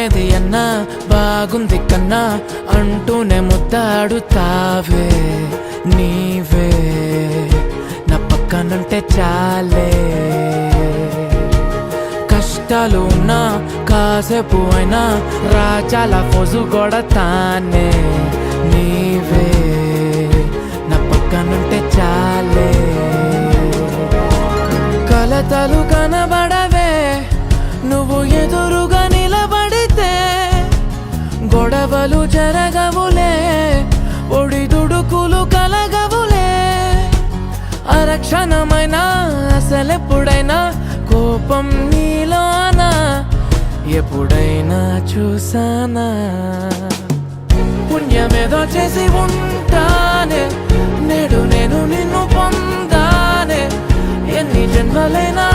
ఏది అన్నా బాగుంది కన్నా అంటూనే ముద్దాడుతావే నీవే నా పక్కనుంటే చాలే కష్టాలు ఉన్నా కాసేపు అయినా రాజాల ఫోజు కొడతానే నీవే నా పక్కనుంటే చాలే కలతలు కనబడవే నువ్వు ఎదురుగా నిలబడితే గొడవలు జరగవులే ఒడిదుడుకులు కలగవులే అరక్షణమైనా అసలెప్పుడైనా కోపం నీలోనా ఎప్పుడైనా చూసానా పుణ్యమేదో చేసి ఉంటానే నేడు నేను నిన్ను పొందానే ఎన్ని జన్మలైనా